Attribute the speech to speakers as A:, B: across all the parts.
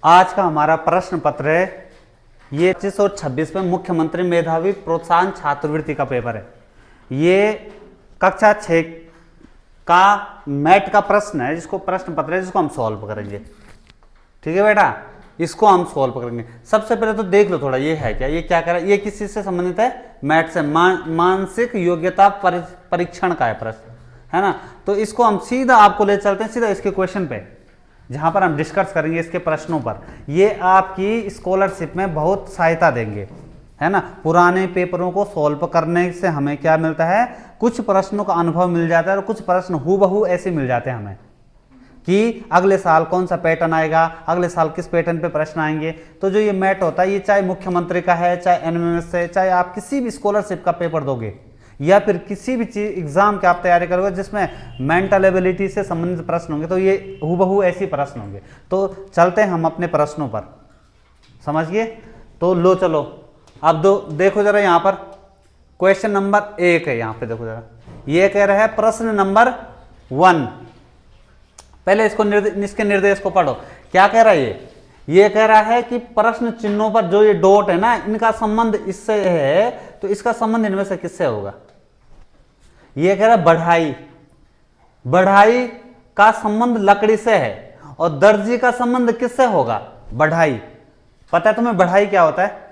A: आज का हमारा प्रश्न पत्र है ये 25 और 26 में मुख्यमंत्री मेधावी प्रोत्साहन छात्रवृत्ति का पेपर है। ये कक्षा 6 का मैट का प्रश्न है, जिसको प्रश्न पत्र है, जिसको हम सॉल्व करेंगे। ठीक है बेटा, इसको हम सॉल्व करेंगे। सबसे पहले तो देख लो थोड़ा, ये है क्या, ये क्या कर रहा है, ये किस चीज से संबंधित है, मैथ से। मानसिक योग्यता परीक्षण का है प्रश्न, है ना। तो इसको हम सीधा आपको ले चलते हैं सीधा इसके क्वेश्चन पे, जहां पर हम डिस्कस करेंगे इसके प्रश्नों पर। ये आपकी स्कॉलरशिप में बहुत सहायता देंगे, है ना। पुराने पेपरों को सॉल्व करने से हमें क्या मिलता है, कुछ प्रश्नों का अनुभव मिल जाता है और कुछ प्रश्न हूबहू ऐसे मिल जाते हैं हमें कि अगले साल कौन सा पैटर्न आएगा, अगले साल किस पैटर्न पे प्रश्न आएंगे। तो जो ये मैट होता है, ये चाहे मुख्यमंत्री का है, चाहे एनएमएमएस से, चाहे आप किसी भी स्कॉलरशिप का पेपर दोगे या फिर किसी भी चीज एग्जाम की आप तैयारी करोगे जिसमें मेंटल एबिलिटी से संबंधित प्रश्न होंगे, तो ये हूबहू ऐसे प्रश्न होंगे। तो चलते हैं हम अपने प्रश्नों पर, समझिए। तो लो चलो, अब देखो जरा, यहाँ पर क्वेश्चन नंबर 1 है, यहाँ पे देखो जरा, ये कह रहा है प्रश्न नंबर 1। पहले इसके निर्देश को पढ़ो। क्या कह रहा है ये कह रहा है कि प्रश्न चिन्हों पर जो ये डॉट है ना, इनका संबंध इससे है, तो इसका संबंध इनमें से किससे होगा। ये कह रहा है बढ़ाई का संबंध लकड़ी से है और दर्जी का संबंध किससे होगा, बढ़ाई। पता है तुम्हें बढ़ाई क्या होता है?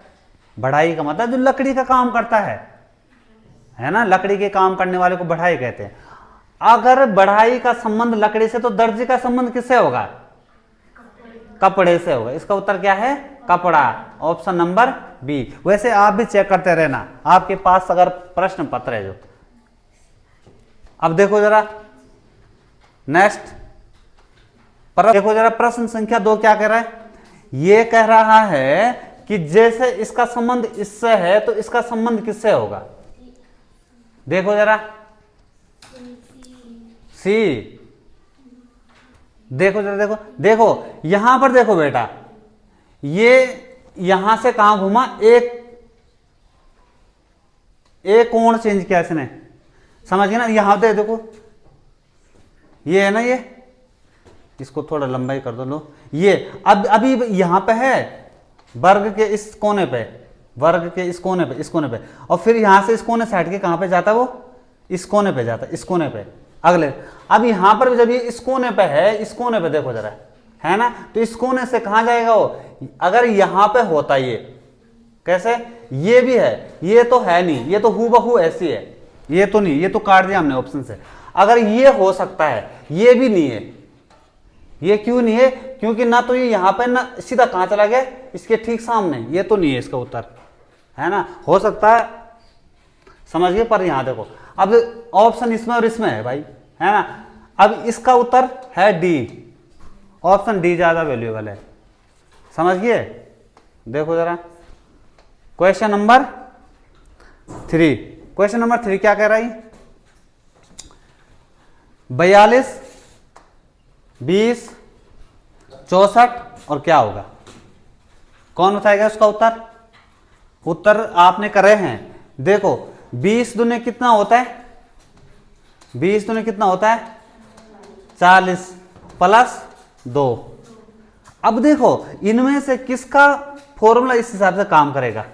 A: बढ़ाई का मतलब जो लकड़ी का काम करता है ना, लकड़ी के काम करने वाले को बढ़ाई कहते हैं। अगर बढ़ाई का संबंध लकड़ी से, तो दर्जी का संबंध किससे होगा, कपड़े से होगा। इसका उत्तर क्या है, कपड़ा, ऑप्शन नंबर बी। वैसे आप भी चेक करते रहना आपके पास अगर प्रश्न पत्र है जो। अब देखो जरा नेक्स्ट, देखो जरा प्रश्न संख्या 2 क्या कह रहा है। ये कह रहा है कि जैसे इसका संबंध इससे है, तो इसका संबंध किससे होगा। देखो जरा सी, देखो जरा, देखो यहां पर देखो बेटा, ये यहां से कहां घुमा, एक कोण चेंज किया इसने, समझ गए ना। यहां पे देखो, ये है ना, ये इसको थोड़ा लंबाई कर दो। लो ये अब अभी यहां पे है वर्ग के इस कोने पे, वर्ग के इस कोने पे, इस कोने पे, और फिर यहां से इस कोने से हट के कहां पे जाता है, वो इस कोने पे जाता है, इस कोने पे अगले। अब यहां पर जब ये इस कोने पे है, इस कोने पे देखो जरा, है ना, तो इस कोने से कहां जाएगा वो। अगर यहां पे होता ये कैसे, ये भी है, ये तो है नहीं, ये तो हूबहू ऐसी है, ये तो नहीं, ये तो काट दिया हमने ऑप्शन से। अगर ये हो सकता है, ये भी नहीं है। ये क्यों नहीं है, क्योंकि ना तो ये यहां पे, ना सीधा कहां चला गया, इसके ठीक सामने, ये तो नहीं है इसका उत्तर, है ना। हो सकता है, समझिए, पर यहां देखो, अब ऑप्शन इसमें और इसमें है भाई, है ना। अब इसका उत्तर है डी, ऑप्शन डी ज्यादा वैल्यूएबल है, समझिए। देखो जरा क्वेश्चन नंबर 3, क्वेश्चन नंबर 3 क्या कह रहा है, 42, 20, 64 और क्या होगा, कौन बताएगा उसका उत्तर। उत्तर आपने करे हैं, देखो 20 दूने कितना होता है, 20 दूने कितना होता है, 40 प्लस 2। अब देखो इनमें से किसका फॉर्मूला इस हिसाब से काम करेगा,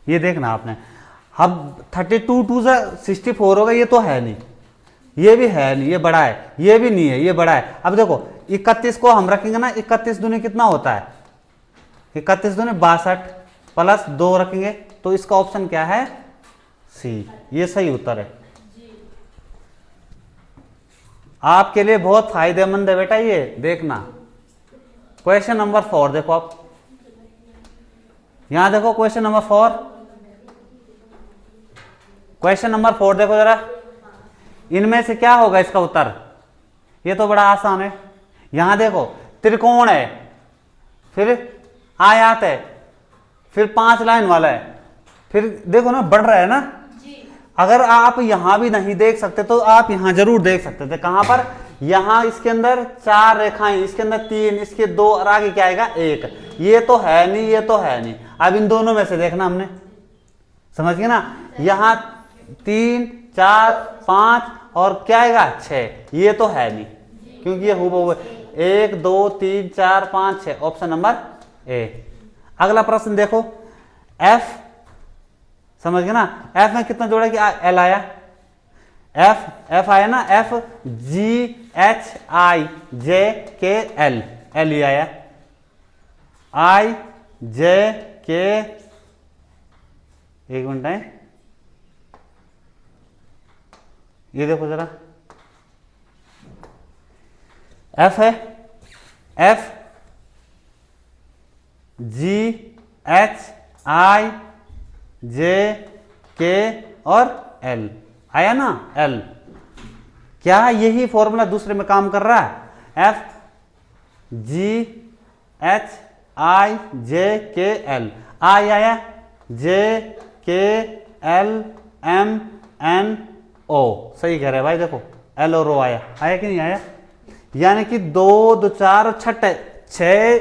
A: ये देखना आपने। अब 32 2 से 64 होगा, ये तो है नहीं, ये भी है नहीं, ये बड़ा है, ये भी नहीं है, ये बड़ा है। अब देखो 31 को हम रखेंगे ना, 31 दूने कितना होता है, 31 दूने 62 प्लस 2 रखेंगे, तो इसका ऑप्शन क्या है, सी। ये सही उत्तर है, आपके लिए बहुत फायदेमंद है बेटा ये, देखना। क्वेश्चन नंबर 4 देखो आप, यहां देखो क्वेश्चन नंबर 4, क्वेश्चन नंबर 4 देखो जरा, इनमें से क्या होगा इसका उत्तर। ये तो बड़ा आसान है, यहां देखो त्रिकोण है, फिर आयत है, फिर 5 लाइन वाला है, फिर देखो ना बढ़ रहा है ना। अगर आप यहां भी नहीं देख सकते तो आप यहां जरूर देख सकते थे, कहां पर, यहां इसके अंदर 4 रेखाएं, इसके अंदर 3, इसके 2 और आगे क्या आएगा 1। ये तो है नहीं, ये तो है नहीं। अब इन दोनों में से देखना हमने, समझ गए ना। यहां 3, 4, 5 और क्या आएगा 6, ये तो है नहीं, क्योंकि ये हूबहू है। 1 2 3 4 5 6, ऑप्शन नंबर ए। अगला प्रश्न देखो, एफ, समझ गए ना, एफ में कितना जोड़ा कि एल आया, एफ आया ना, F G H I J K L, L ही आया, आई जे के, एक मिनट है, ये देखो जरा, एफ है, एफ जी एच आई जे के और एल आया ना, एल। क्या यही फॉर्मूला दूसरे में काम कर रहा है, F G H I J K L, आई आया, जे के एल एम एन ओ, सही कह रहे भाई, देखो एल और ओ आया, आया कि नहीं आया, यानी कि 2 2 4 और छठे 6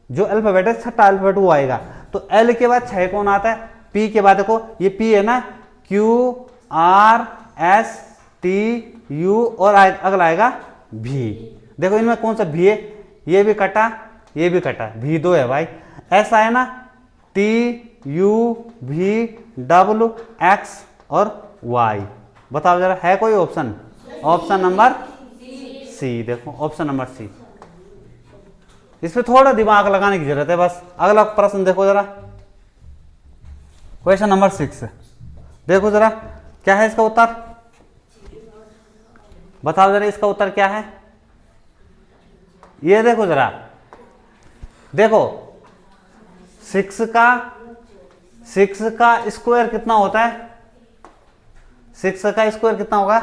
A: जो अल्फाबेट है, छठा अल्फाबेट वो आएगा। तो एल के बाद 6 कौन आता है, पी के बाद देखो ये पी है ना, Q R S T you और अगला आएगा भी। देखो इनमें कौन सा भी है, ये भी कटा, ये भी कटा, भी 2 है भाई। एस आया ना, टी यू भी डब्ल्यू एक्स और वाई। बताओ जरा, है कोई ऑप्शन, ऑप्शन नंबर सी, देखो ऑप्शन नंबर सी। इस पे थोड़ा दिमाग लगाने की जरूरत है बस। अगला प्रश्न देखो जरा, क्वेश्चन नंबर 6, देखो जरा क्या है इसका उत्तर, बताओ जरा इसका उत्तर क्या है। ये देखो जरा, देखो 6 का स्क्वायर कितना होता है, 6 का स्क्वायर कितना होगा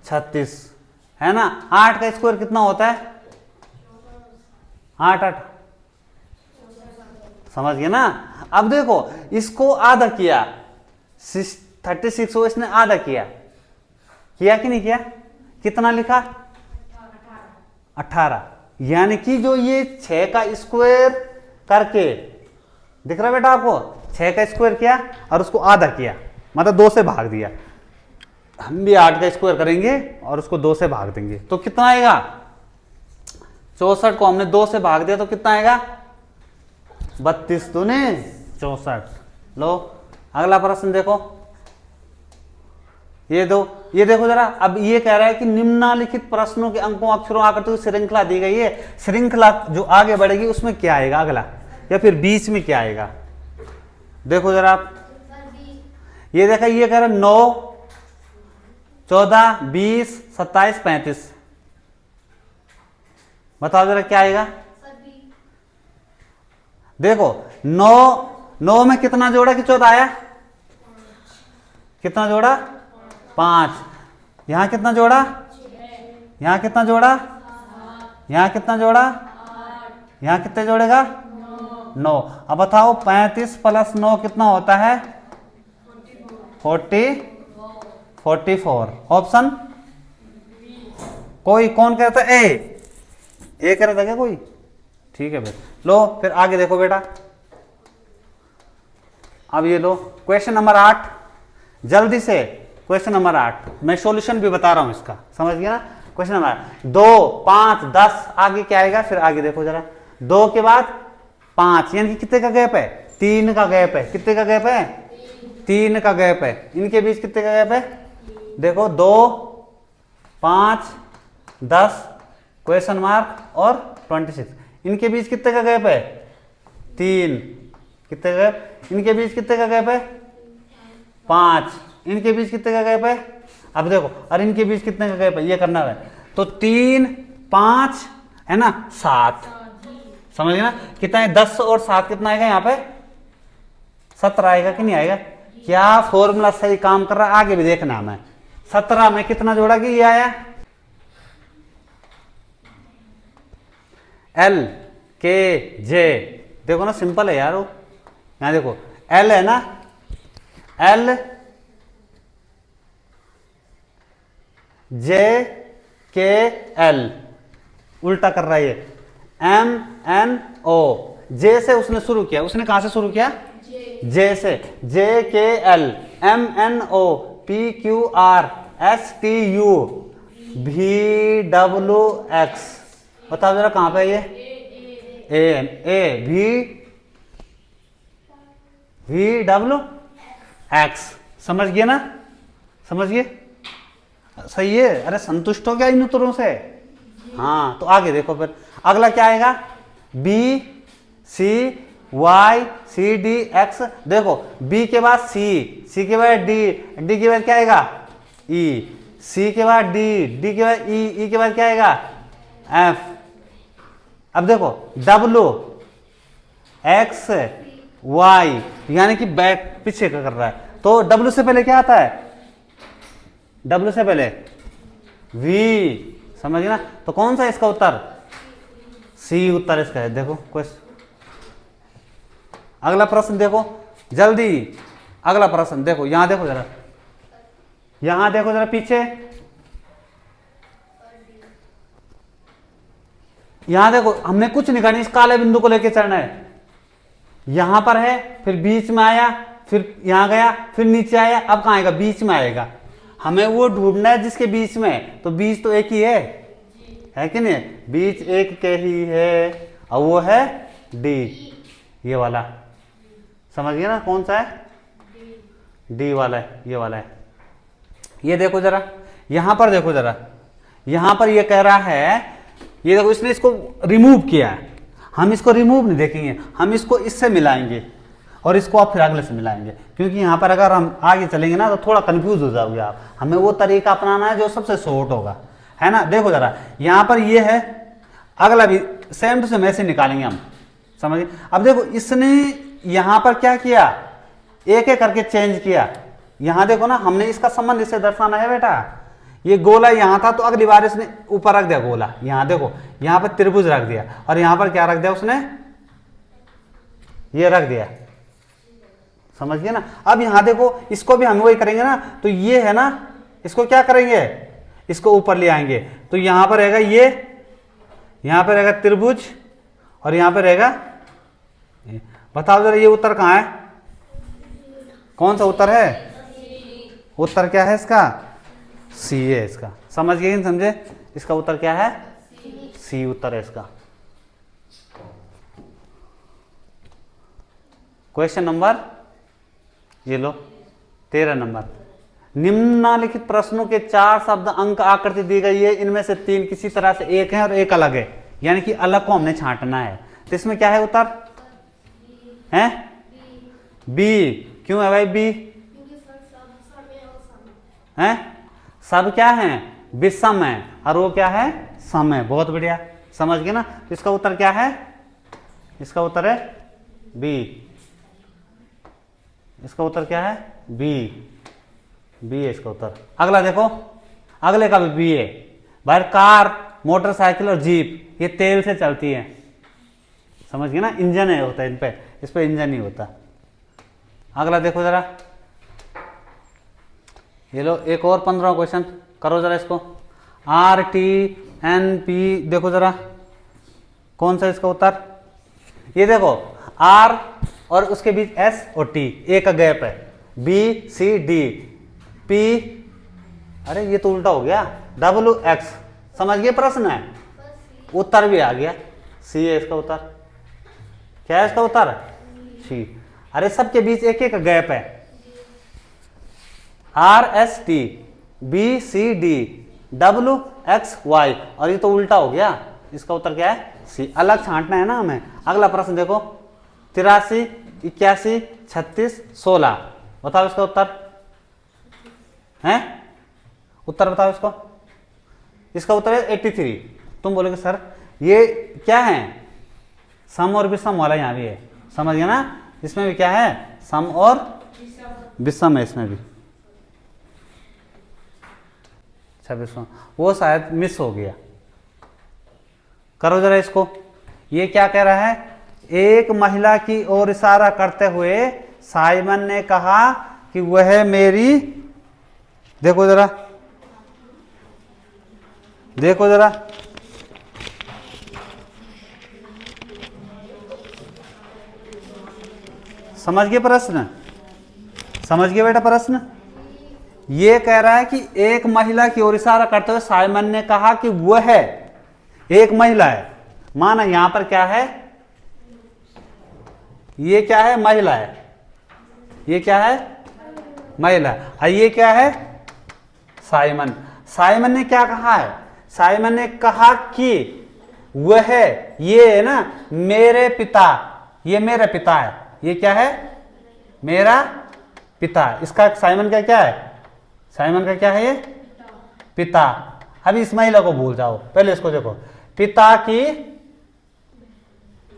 A: 36, है ना। 8 का स्क्वायर कितना होता है, 8 8, समझ गए ना। अब देखो इसको आधा किया, 36 को इसने आधा किया कि नहीं किया, कितना लिखा 18, यानी कि जो ये 6 का स्क्वायर करके, दिख रहा है बेटा आपको, 6 का स्क्वायर किया और उसको आधा किया, मतलब 2 से भाग दिया। हम भी 8 का स्क्वायर करेंगे और उसको 2 से भाग देंगे तो कितना आएगा, 64 को हमने 2 से भाग दिया तो कितना आएगा 32 दूने 64। लो अगला प्रश्न देखो, ये देखो जरा। अब ये कह रहा है कि निम्नलिखित प्रश्नों के अंकों अक्षरों आकृतियों की श्रृंखला दी गई है, श्रृंखला जो आगे बढ़ेगी उसमें क्या आएगा अगला, या फिर बीच में क्या आएगा। देखो जरा आप, ये देखा, ये कह रहा है 9 14 20 27 35, बताओ जरा क्या आएगा। देखो 9 में कितना जोड़ा कि 14 आया, कितना जोड़ा 5, यहां कितना जोड़ा, यहां कितना जोड़ा, यहां कितना जोड़ा, यहां कितने जोड़ेगा 9। अब बताओ 35 + 9 कितना होता है 44। ऑप्शन कोई कौन कहता है, ए कह रहा था क्या कोई, ठीक है भाई। लो फिर आगे देखो बेटा, अब ये लो क्वेश्चन नंबर 8, जल्दी से क्वेश्चन नंबर 8, मैं सॉल्यूशन भी बता रहा हूं इसका, समझ गया ना। क्वेश्चन नंबर 2 5 10, आगे क्या आएगा, फिर आगे देखो जरा, 2 के बाद 5, यानी कि कितने का गैप है, 3 का गैप है, कितने का गैप है 3 का गैप है, इनके बीच कितने का गैप है, देखो 2 5 10 क्वेश्चन मार्क और 26, इनके बीच कितने का गैप है 3, कितने का गैप, इनके बीच कितने का गैप है 5, इनके बीच कितने का गैप है, अब देखो, और इनके बीच कितने का गैप है, ये करना है। तो 3 5 है ना 7, समझ गए ना, कितना है 10 और 7 कितना आएगा यहाँ पे 17 आएगा कि नहीं आएगा। क्या फॉर्मूला सही काम कर रहा है, आगे भी देखना हमें। 17 में कितना जोड़ा कि ये आया, एल के जे, देखो ना सिंपल है यार वो, यहां देखो एल है ना, एल जे के एल, उल्टा कर रहा है ये, एम एन ओ, जे से उसने शुरू किया, उसने कहां से शुरू किया, जे से, J K L M N O P Q R S T U VWX। बताओ जरा कहां पे ये VWX। समझ गए ना, समझ गए, सही है। अरे संतुष्ट हो गया इन उत्तरों से? हाँ, तो आगे देखो फिर अगला क्या आएगा, BCYCDX। देखो B के बाद C के बाद D के बाद क्या आएगा E, C के बाद D के बाद E के बाद क्या आएगा F। अब देखो WXY, यानी कि बैक पीछे का कर रहा है, तो W से पहले क्या आता है, W से पहले V। समझ गए ना, तो कौन सा इसका उत्तर, C उत्तर इसका है। देखो क्वेश्चन, अगला प्रश्न देखो जल्दी, अगला प्रश्न देखो, यहां देखो जरा, यहां देखो जरा पीछे, यहां देखो, हमने कुछ नहीं करना, इस काले बिंदु को लेके चलना है। यहां पर है, फिर बीच में आया, फिर यहां गया, फिर नीचे आया, अब कहां आएगा, बीच में आएगा। हमें वो ढूंढना है जिसके बीच में, तो बीच तो एक ही है कि नहीं, बीच एक के ही है, और वो है डी, ये वाला। समझ गए ना कौन सा है, डी वाला है, ये वाला है। ये देखो जरा, यहां पर देखो जरा, यहां पर ये कह रहा है, ये देखो इसने इसको रिमूव किया है, हम इसको रिमूव नहीं देखेंगे, हम इसको इससे मिलाएंगे और इसको आप फिर अगले से मिलाएंगे, क्योंकि यहां पर अगर हम आगे चलेंगे ना तो थोड़ा कंफ्यूज हो जाओगे आप। हमें वो तरीका अपनाना है जो सबसे शॉर्ट होगा, है ना। देखो जरा, यहां पर ये है, अगला भी सेम टू सेम ऐसे निकालेंगे हम, समझिए। अब देखो इसने यहां पर क्या किया, एक एक करके चेंज किया। यहां देखो ना, हमने इसका संबंध इससे दर्शाना है बेटा, ये गोला यहां था तो अगली बार इसने ऊपर रख दिया गोला, यहां देखो, यहां पर त्रिभुज रख दिया, और यहां पर क्या रख दिया उसने, ये रख दिया। समझ गए ना। अब यहां देखो, इसको भी हम वही करेंगे ना, तो ये है ना, इसको क्या करेंगे, इसको ऊपर ले आएंगे, तो यहां पर रहेगा ये, यहां पर रहेगा त्रिभुज, और यहां पर रहेगा, बताओ जरा ये उत्तर कहां है, कौन सा उत्तर है, उत्तर क्या है इसका, सी है इसका। समझ गए नहीं समझे, इसका उत्तर क्या है, सी उत्तर है इसका। क्वेश्चन नंबर, ये लो 13 नंबर, निम्नलिखित प्रश्नों के 4 शब्द अंक आकृति दी गई है, इनमें से 3 किसी तरह से एक है और एक अलग है, यानी कि अलग को हमने छांटना है। तो इसमें क्या है उत्तर, है बी। क्यों है भाई बी, है सब क्या है, विषम है, और वो क्या है, सम है। बहुत बढ़िया, समझ गए ना। तो इसका उत्तर क्या है, इसका उत्तर है बी, इसका उत्तर क्या है, बी, बी है इसका उत्तर। अगला देखो, अगले का भी बी है भाई। कार, मोटरसाइकिल और जीप ये तेल से चलती है, समझ गए ना, इंजन है होता है इन पे, इस पे इंजन नहीं होता। अगला देखो जरा, ये लो एक और 15वां क्वेश्चन, करो जरा इसको। RTNP, देखो जरा कौन सा इसका उत्तर, ये देखो R और उसके बीच S और T, ए का गैप है, BCD, P, अरे ये तो उल्टा हो गया, WX। समझ गए प्रश्न है, उत्तर भी आ गया, C है इसका उत्तर। क्या है इसका उत्तर, C। अरे सबके बीच एक एक गैप है, RST, BCD, WXY, और ये तो उल्टा हो गया, इसका उत्तर क्या है, C। अलग छांटना है ना हमें। अगला प्रश्न देखो, 83, 81, 36, 16, बताओ इसका उत्तर है, उत्तर बताओ इसको। इसका उत्तर है 83। तुम बोलोगे सर ये क्या है, सम और विषम वाला यहाँ भी है, समझ गया ना, इसमें भी क्या है, सम और विषम है इसमें भी। 26वां, वो शायद मिस हो गया, करो जरा इसको। ये क्या कह रहा है, एक महिला की ओर इशारा करते हुए साइमन ने कहा कि वह मेरी, देखो जरा, देखो जरा, समझ गए प्रश्न, समझ गए बेटा प्रश्न, ये कह रहा है कि एक महिला की ओर इशारा करते हुए साइमन ने कहा कि वह है एक महिला है। माना यहां पर क्या है, ये क्या है, महिला है, ये क्या है, महिला। और ये क्या है, साइमन। साइमन ने क्या कहा है, साइमन ने कहा कि वह है, ये है ना मेरे पिता, ये मेरा पिता है, ये क्या है, मेरा पिता। इसका साइमन का क्या है, साइमन का क्या है, ये पिता। अभी इस महिला को भूल जाओ, पहले इसको देखो, पिता की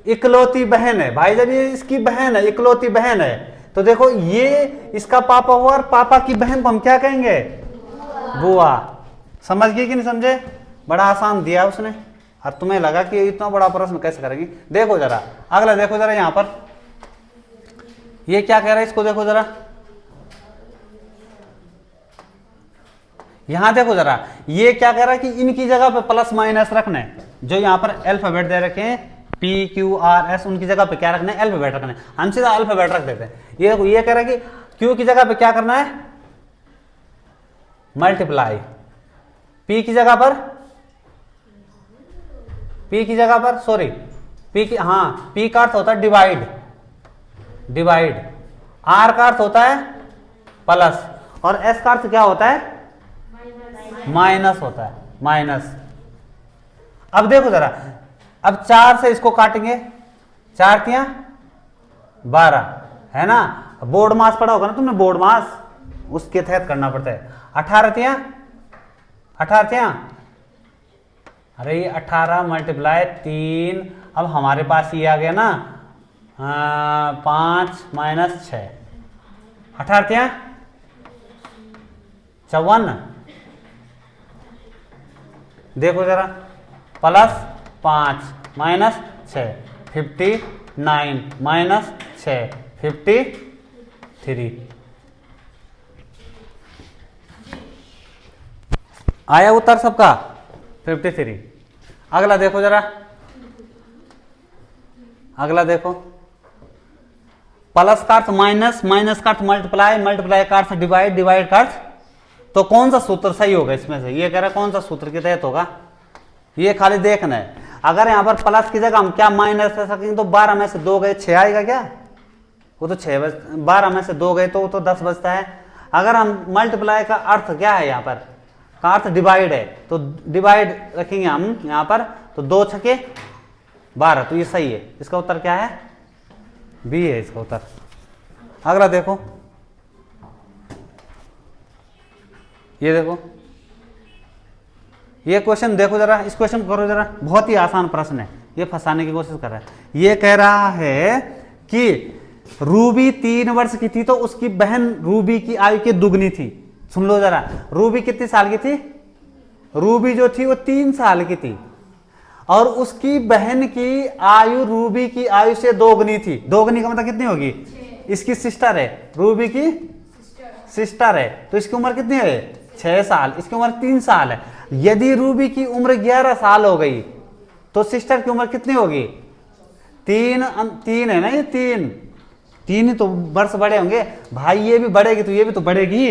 A: इकलौती बहन है। भाई जब ये इसकी बहन है, इकलौती बहन है, तो देखो ये इसका पापा हुआ और पापा की बहन को हम क्या कहेंगे, बुआ। समझ गए कि नहीं समझे, बड़ा आसान दिया उसने। और तुम्हें लगा कि इतना बड़ा प्रश्न कैसे करेंगे। देखो जरा अगला, देखो जरा यहां पर ये क्या कह रहा है, इसको देखो जरा, यहां देखो जरा, ये क्या कह रहा है कि इनकी जगह पे प्लस माइनस रखना है। जो यहां पर अल्फाबेट दे रखे हैं P Q R S, उनकी जगह पे क्या रखना है, अल्फाबेट रखना है। हम सीधा अल्फाबेट रख देते हैं। ये कह रहा है कि Q की जगह पे क्या करना है, मल्टीप्लाई। P की जगह पर, P की जगह पर सॉरी, P की, हाँ P का अर्थ होता है डिवाइड, डिवाइड। R का अर्थ होता है प्लस, और S का अर्थ क्या होता है, माइनस होता है, माइनस। अब देखो जरा, अब 4 से इसको काटेंगे, 4 तियां 12 है ना। बोर्ड मास पढ़ा होगा ना तुमने, बोर्ड मास, उसके तहत करना पड़ता है। 18 तियां, 18 तियां, अरे ये 18 मल्टीप्लाई 3। अब हमारे पास ये आ गया ना 5 माइनस 6, 18 तियां 54। देखो जरा, प्लस 5 माइनस 6 59 माइनस 6 53। आया उत्तर सबका 53। अगला देखो जरा, अगला देखो, प्लस का अर्थ माइनस, माइनस का अर्थ मल्टीप्लाई, मल्टीप्लाई का अर्थ डिवाइड, डिवाइड का अर्थ, तो कौन सा सूत्र सही होगा इसमें से, ये कह रहा है कौन सा सूत्र के तहत होगा, ये खाली देखना है। अगर यहां पर प्लस की जगह हम क्या माइनस कर सकेंगे, तो 12 में से 2 गए 6 आएगा क्या, वो तो 6 12 में से 2 गए तो वो तो 10 बचता है। अगर हम मल्टीप्लाई का अर्थ क्या है, यहाँ पर का अर्थ डिवाइड है, तो डिवाइड रखेंगे हम यहां पर, तो 2 छके 12, तो ये सही है। इसका उत्तर क्या है, बी है इसका उत्तर। अगला देखो, ये देखो, ये क्वेश्चन देखो जरा, इस क्वेश्चन करो जरा, बहुत ही आसान प्रश्न है, ये फंसाने की कोशिश कर रहा है। ये कह रहा है कि रूबी 3 वर्ष की थी, तो उसकी बहन रूबी की आयु की दुगनी थी। सुन लो जरा, रूबी कितनी साल की थी, रूबी जो थी वो 3 साल की थी, और उसकी बहन की आयु रूबी की आयु से दोगुनी थी। दोगुनी का मतलब कितनी होगी, इसकी सिस्टर है, रूबी की सिस्टर है, तो इसकी उम्र कितनी है, 6 साल, इसकी उम्र 3 साल है। यदि रूबी की उम्र 11 साल हो गई, तो सिस्टर की उम्र कितनी होगी, 3 है ना, ये 3 ही तो वर्ष बड़े होंगे भाई, ये भी बढ़ेगी तो ये भी तो बढ़ेगी।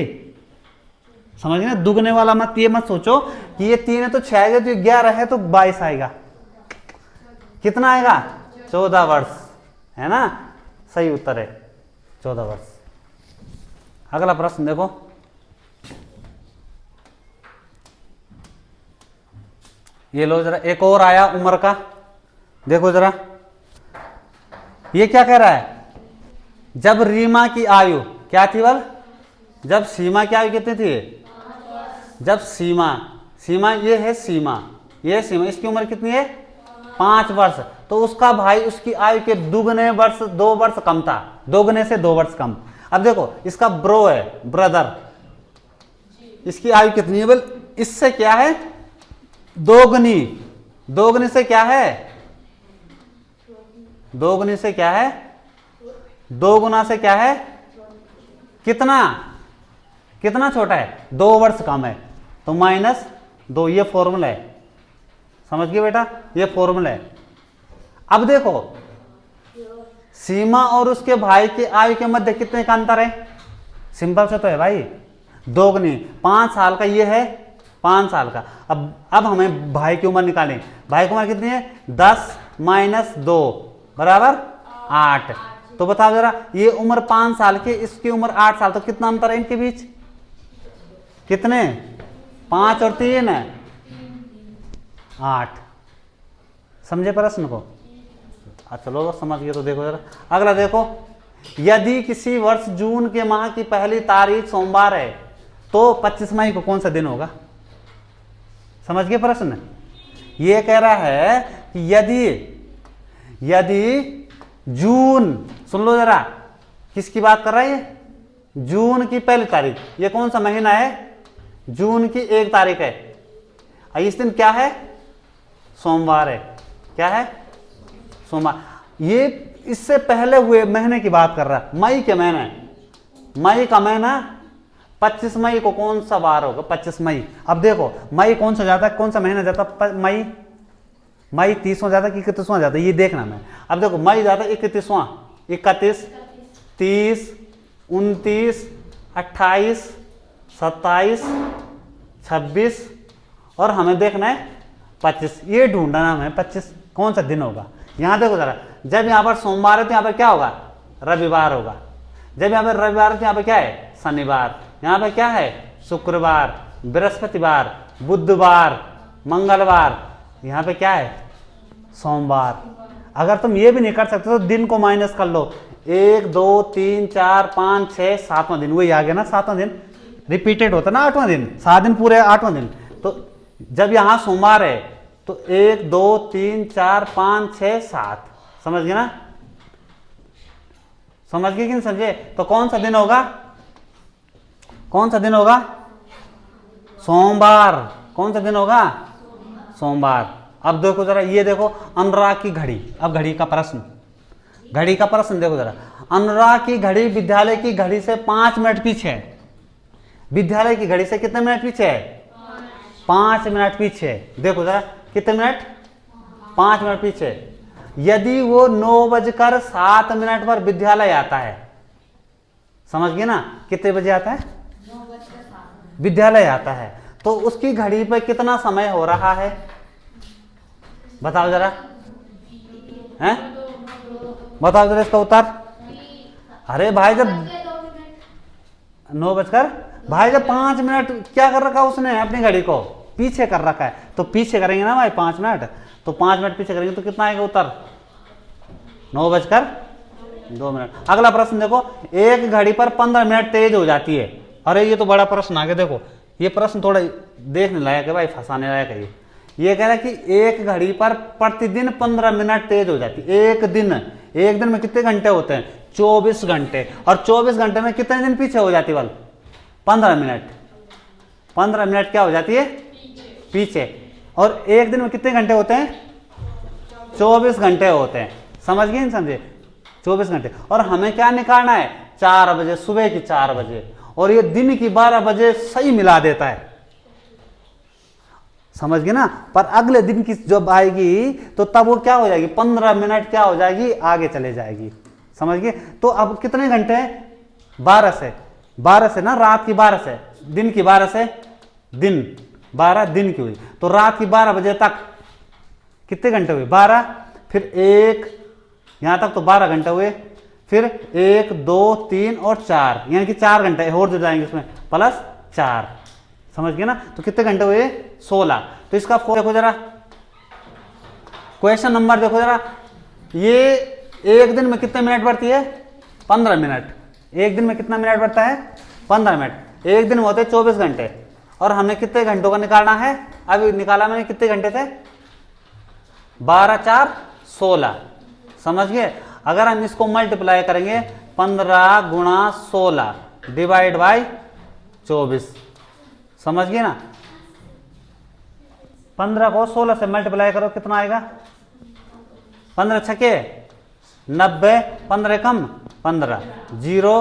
A: समझ गए, दुगने वाला मत, ये मत सोचो कि ये 3 है तो 6 आएगा, तो 11 है तो 22 आएगा, कितना आएगा, 14 वर्ष, है ना, सही उत्तर है 14 वर्ष। अगला प्रश्न देखो, ये लो जरा, एक और आया उम्र का, देखो जरा, ये क्या कह रहा है, जब रीमा की आयु क्या थी, बल जब सीमा की आयु कितनी थी, जब सीमा ये है सीमा, ये सीमा, इसकी उम्र कितनी है 5 वर्ष, तो उसका भाई उसकी आयु के दुगने वर्ष 2 वर्ष कम था, दोगुने से 2 वर्ष कम। अब देखो, इसका ब्रो है, ब्रदर, इसकी आयु कितनी है, बल इससे क्या है, दोगुनी, दोगुनी से क्या है, दोगुनी से क्या है, 2 गुना से क्या है, कितना कितना छोटा है, 2 वर्ष कम है, तो -2, ये फॉर्मूला है, समझ गए बेटा, ये फॉर्मूला है। अब देखो, सीमा और उसके भाई की आयु के मध्य कितने का अंतर है, सिंपल से तो है भाई, दोगुनी, 5 साल का ये है 5 साल का। अब हमें भाई की उम्र निकालें। भाई की उम्र कितनी है? 10 - 2 बराबर 8। तो बताओ जरा, ये उम्र 5 साल की, इसकी उम्र 8 साल, तो कितना अंतर है इनके बीच? कितने? 5 और 3 है 8। समझे प्रश्न को? चलो समझ गए तो देखो जरा अगला देखो। यदि किसी वर्ष जून के माह की पहली तारीख सोमवार है तो 25 मई को कौन सा दिन होगा? समझ गए प्रश्न? ये कह रहा है कि यदि जून, सुन लो जरा, किसकी बात कर रहा है ये? जून की पहली तारीख। ये कौन सा महीना है? जून की 1 तारीख है। इस दिन क्या है? सोमवार है। क्या है? सोमवार। ये इससे पहले हुए महीने की बात कर रहा है, मई के महीने। मई का महीना 25 मई को कौन सा वार होगा? 25 मई। अब देखो मई कौन सा जाता है, कौन सा महीना जाता है? मई 30वां जाता है कि 31वां जाता है, ये देखना मैं। अब देखो मई जाता है 31वां, 31, 30, 29, 28, 27, 26 और हमें देखना है 25। ये ढूंढना है हमें 25 कौन सा दिन होगा। यहां देखो जरा, जब यहां पर सोमवार है तो यहां पर क्या होगा? रविवार होगा। जब यहां पर रविवार है तो यहां पर क्या है? शनिवार। यहां पर क्या है? शुक्रवार, बृहस्पतिवार, बुधवार, मंगलवार। यहां पे क्या है? सोमवार। अगर तुम ये भी नहीं कर सकते तो दिन को माइनस कर लो। 1 2 3 4 5 6 7वां दिन, वही आ गया ना 7वां दिन। रिपीटेड होता ना 8वां दिन, 7 दिन पूरे 8वां दिन। तो जब यहां सोमवार है तो 1 2 3 4 5 6 7, समझ गए ना? समझ गए कि नहीं समझे? तो कौन सा दिन होगा? कौन सा दिन होगा? सोमवार। कौन सा दिन होगा? सोमवार। अब देखो जरा, ये देखो अनुराग की घड़ी। अब घड़ी का प्रश्न देखो जरा। अनुराग की घड़ी विद्यालय की घड़ी से 5 मिनट पीछे है। विद्यालय की घड़ी से कितने मिनट पीछे है? 5 मिनट पीछे। देखो जरा कितने मिनट? 5 मिनट पीछे। यदि वो 9:07 पर विद्यालय आता है, समझ गए ना? कितने बजे आता है? विद्यालय आता है, तो उसकी घड़ी पर कितना समय हो रहा है? बताओ जरा, हैं? बताओ जरा इसका उत्तर। अरे भाई जब 9 बजकर, भाई जब 5 मिनट क्या कर रखा उसने? अपनी घड़ी को पीछे कर रखा है, तो पीछे करेंगे ना भाई 5 मिनट, तो 5 मिनट पीछे करेंगे तो कितना आएगा उत्तर? 9:02। अगला प्रश्न देखो, एक घड़ी पर 15 मिनट तेज हो जाती है। अरे ये तो बड़ा प्रश्न आ गया। देखो ये प्रश्न थोड़ा देखने लायक है भाई, फंसाने लायक है। ये कह रहा है कि एक घड़ी पर प्रतिदिन 15 मिनट तेज हो जाती है। एक दिन में कितने घंटे होते हैं? 24 घंटे। और 24 घंटे में कितने दिन पीछे हो जाती है? 15 मिनट। 15 मिनट क्या हो जाती है? पीछे। और एक दिन में कितने घंटे होते हैं? 24 घंटे होते हैं। समझ गए नहीं समझे? 24 घंटे। और हमें क्या निकालना है? 4 बजे, सुबह की 4 बजे। और ये दिन की 12 बजे सही मिला देता है। समझ गए ना? पर अगले दिन की जब आएगी तो तब वो क्या हो जाएगी? 15 मिनट क्या हो जाएगी? आगे चले जाएगी। समझ गए? तो अब कितने घंटे हैं? 12 से ना, रात की 12 से, दिन की 12 से, दिन 12 दिन की हुई, तो रात की 12 बजे तक कितने घंटे हुए? 12। फिर 1, यहां तक तो 12 घंटे हुए। फिर 1 2 3 और 4, यानी कि 4 घंटे और जो जाएंगे उसमें प्लस 4। समझ गए ना? तो कितने घंटे हुए? 16। तो इसका देखो जरा, क्वेश्चन नंबर देखो जरा। ये एक दिन में कितने मिनट बढ़ती है? 15 मिनट। एक दिन में कितना मिनट बढ़ता है? 15 मिनट। एक दिन में होते 24 घंटे। और हमें कितने घंटों का निकालना है? अभी निकाला मैंने, कितने घंटे थे? 12 4 16। समझ गए? अगर हम इसको मल्टीप्लाई करेंगे, 15 × 16 डिवाइड बाई 24। समझ गए ना? 15 को 16 से मल्टीप्लाई करो, कितना आएगा? 15 छके 90, 15 कम 15, 0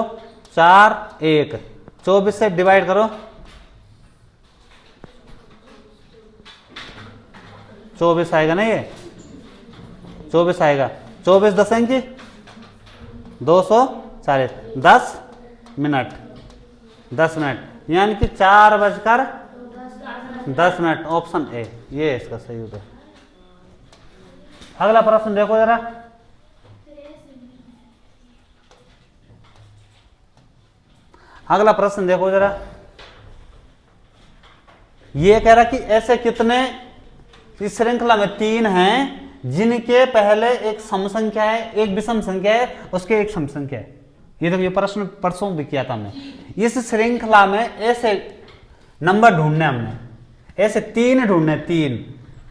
A: 4 1। 24 से डिवाइड करो, 24 आएगा ना? ये 24 आएगा। 24 10 की 240, 10 मिनट। यानी कि 4:10। ऑप्शन ए, ये है इसका सही उत्तर। अगला प्रश्न देखो जरा। अगला प्रश्न देखो जरा। ये कह रहा कि ऐसे कितने, इस श्रृंखला में 3 हैं जिनके पहले एक सम संख्या है, एक विषम संख्या है, उसके एक सम संख्या है। ये देखो, ये प्रश्न परसों भी किया था हमने। इस श्रृंखला में ऐसे नंबर ढूंढने, हमने ऐसे 3 ढूंढने,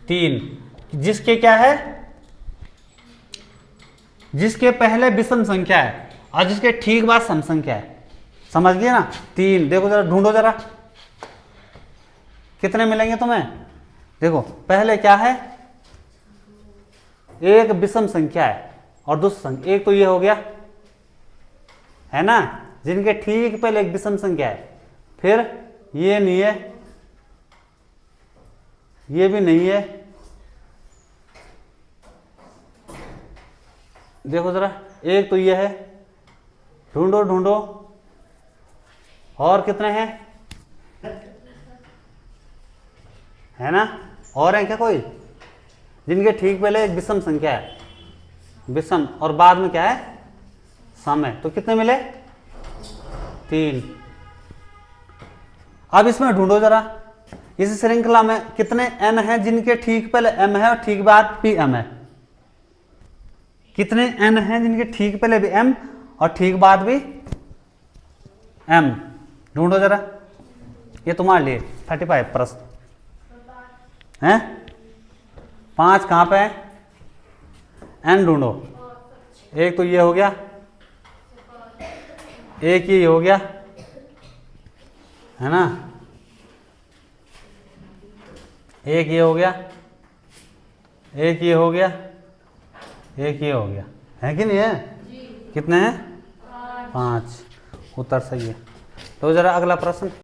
A: 3 जिसके क्या है, जिसके पहले विषम संख्या है और जिसके ठीक बाद सम संख्या है। समझ गए ना? 3 देखो जरा, ढूंढो जरा कितने मिलेंगे तुम्हें। देखो पहले क्या है, एक विषम संख्या है और दूसरी संख्या, एक तो ये हो गया है ना, जिनके ठीक पहले एक विषम संख्या है। फिर ये नहीं है, ये भी नहीं है। देखो जरा, एक तो ये है, ढूंढो ढूंढो, और कितने हैं, है ना? और है क्या कोई, जिनके ठीक पहले एक विषम संख्या है, विषम, और बाद में क्या है, सम है। तो कितने मिले, 3। अब इसमें ढूंढो जरा, इस श्रृंखला में कितने n हैं जिनके ठीक पहले m है और ठीक बाद भी m है। कितने n हैं जिनके ठीक पहले भी m और ठीक बाद भी m। ढूंढो जरा, ये तुम्हारे लिए 35 प्रश्न हैं। 5 कहां पे है, n ढूंढो। एक तो ये हो गया, एक ये हो गया, है ना, एक ये हो गया, एक ये हो गया, एक ये हो गया, है कि नहीं है? कितने हैं, 5। उत्तर सही है। तो जरा अगला प्रश्न।